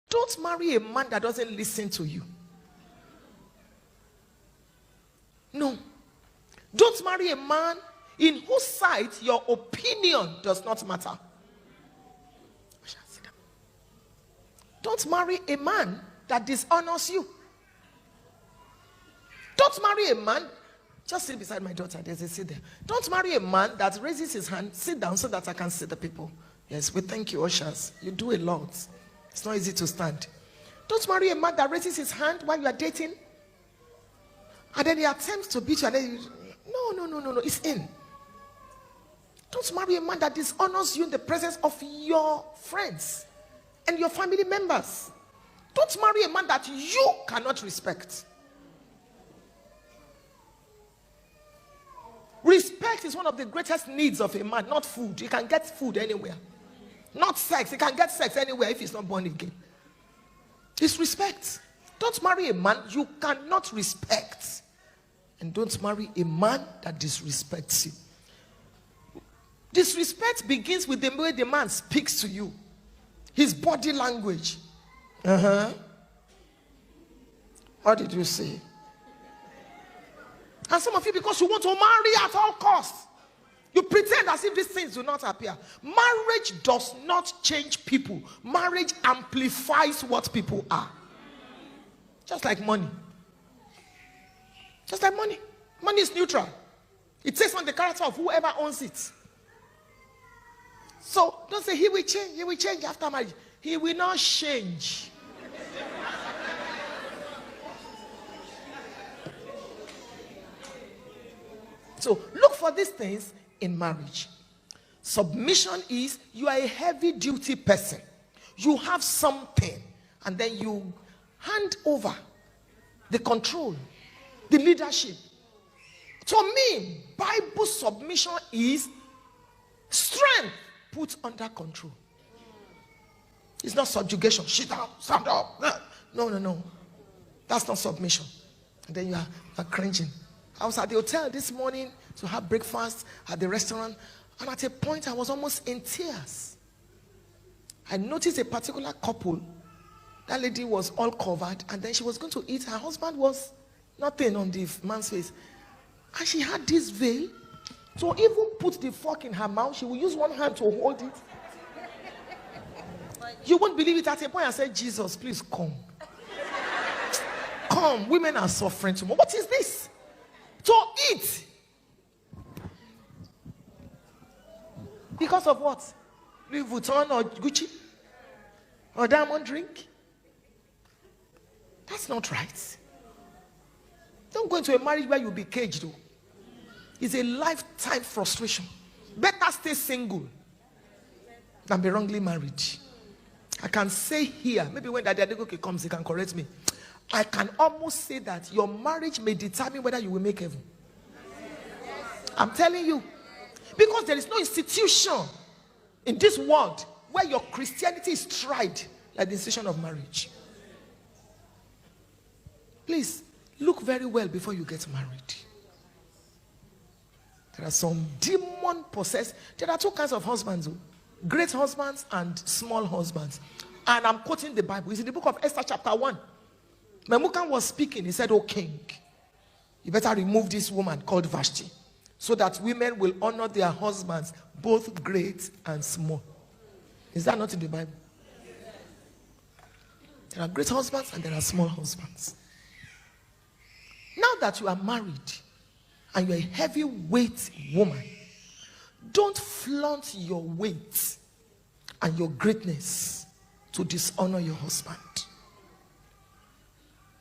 Don't marry a man that doesn't listen to you. No. Don't marry a man in whose sight your opinion does not matter. Don't marry a man that dishonors you. Don't marry a man, just sit beside my daughter, there's a seat there. Don't marry a man that raises his hand, sit down so that I can see the people. Yes, we thank you, ushers. You do a lot. It's not easy to stand. Don't marry a man that raises his hand while you are dating. And then he attempts to beat you. And then you, no, it's in. Don't marry a man that dishonors you in the presence of your friends and your family members. Don't marry a man that you cannot respect. Respect is one of the greatest needs of a man, not food. You can get food anywhere. Not sex. You can get sex anywhere if he's not born again. It's respect. Don't marry a man you cannot respect. And don't marry a man that disrespects you. Disrespect begins with the way the man speaks to you. His body language. What did you say? And some of you, because you want to marry at all costs, you pretend as if these things do not appear. Marriage does not change people. Marriage amplifies what people are. Just like money. Just like money. Money is neutral. It takes on the character of whoever owns it. So don't say he will change. He will change after marriage. He will not change. So look for these things in marriage. Submission is you are a heavy duty person. You have something and then you hand over the control, the leadership. To me, Bible submission is strength put under control. It's not subjugation. Sit down, stand up. No. That's not submission. And then you are cringing. I was at the hotel this morning to have breakfast at the restaurant, and at a point I was almost in tears. I noticed a particular couple. That lady was all covered, and then she was going to eat. Her husband was nothing on the man's face. And she had this veil. So even put the fork in her mouth, she will use one hand to hold it. You won't believe it. At a point I said, Jesus, please come. Come, women are suffering too much. What is this? To eat. Because of what? Louis Vuitton or Gucci? Or diamond drink? That's not right. Don't go into a marriage where you'll be caged though. It's a lifetime frustration. Better stay single than be wrongly married. I can say here, maybe when Daddy Adegoke comes, he can correct me. I can almost say that your marriage may determine whether you will make heaven. I'm telling you. Because there is no institution in this world where your Christianity is tried like the institution of marriage. Please, look very well before you get married. There are some demon-possessed. There are two kinds of husbands. Great husbands and small husbands. And I'm quoting the Bible. It's in the book of Esther chapter 1. Memucan was speaking. He said, "O king, you better remove this woman called Vashti, so that women will honor their husbands, both great and small." Is that not in the Bible? There are great husbands and there are small husbands. Now that you are married and you're a heavyweight woman, don't flaunt your weight and your greatness to dishonor your husband.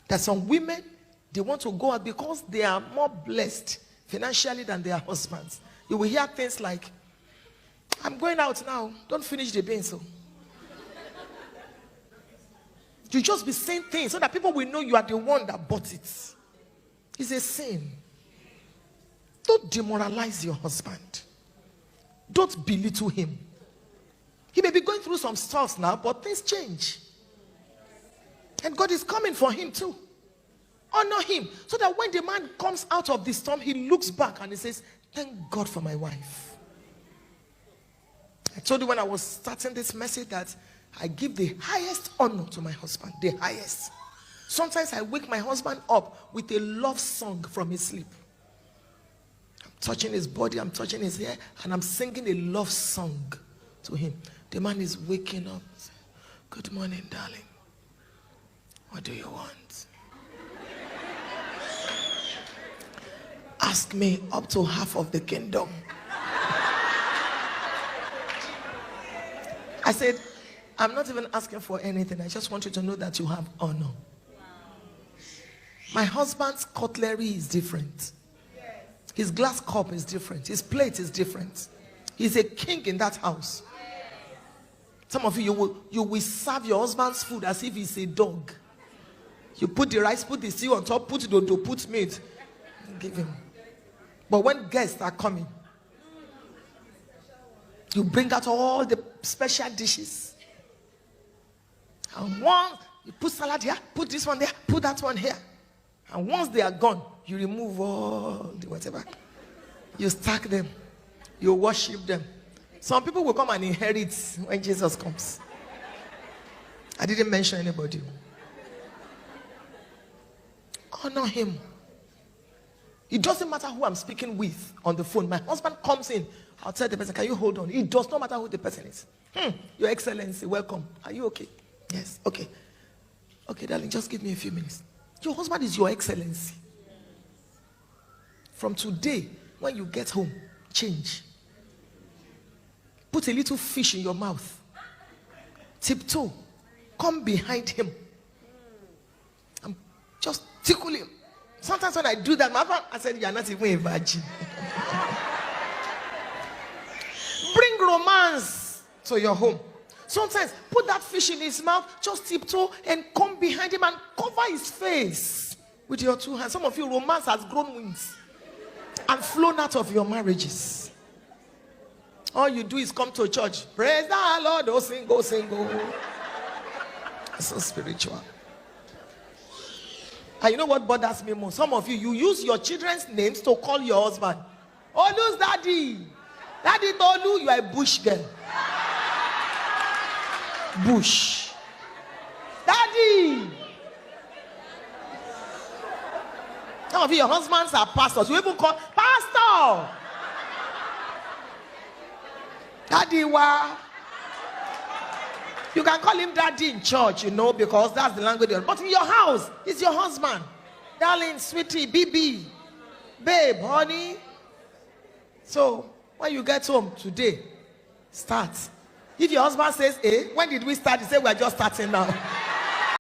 There's some women, they want to go out because they are more blessed financially than their husbands. You will hear things like, "I'm going out now, don't finish the beans." So you just be saying things so that people will know you are the one that bought it. It's a sin. Don't demoralize your husband. Don't belittle him. He may be going through some stuff now, but things change. And God is coming for him too. Honor him so that when the man comes out of the storm, he looks back and he says, "Thank God for my wife." I told you when I was starting this message that I give the highest honor to my husband, the highest. Sometimes I wake my husband up with a love song from his sleep. I'm touching his body, I'm touching his hair, and I'm singing a love song to him. The man is waking up. Good morning, darling. What do you want? Ask me up to half of the kingdom. I said, I'm not even asking for anything. I just want you to know that you have honor. My husband's cutlery is different. His glass cup is different. His plate is different. He's a king in that house. Some of you will serve your husband's food as if he's a dog. You put the rice, put the stew on top, put dodo, put meat, give him. But when guests are coming, you bring out all the special dishes. And once you put salad here, put this one there, put that one here. And once they are gone, you remove all the whatever. You stack them. You worship them. Some people will come and inherit when Jesus comes. I didn't mention anybody. Honor him. It doesn't matter who I'm speaking with on the phone. My husband comes in. I'll tell the person, can you hold on? It does not matter who the person is. Your Excellency, welcome. Are you okay? Yes, okay. Okay, darling, just give me a few minutes. Your husband is your Excellency. From today, when you get home, change. Put a little fish in your mouth. Tiptoe. Come behind him. And just tickle him. Sometimes when I do that, my husband, I said, you are not even a virgin. Bring romance to your home. Sometimes put that fish in his mouth, just tiptoe and come behind him and cover his face with your two hands. Some of you, romance has grown wings and flown out of your marriages. All you do is come to church. Praise the Lord. Oh, sing, go, sing, go. It's so spiritual. And you know what bothers me most? Some of you, you use your children's names to call your husband. Olu's daddy. Daddy Tolu, you are a bush girl. Bush. Daddy. Some of you, your husbands are pastors. You even call pastor. Daddy, wow. You can call him daddy in church, you know, because that's the language. But in your house, it's your husband. Darling, sweetie, BB, babe, honey. So, when you get home today, start. If your husband says, when did we start? He said, we're just starting now.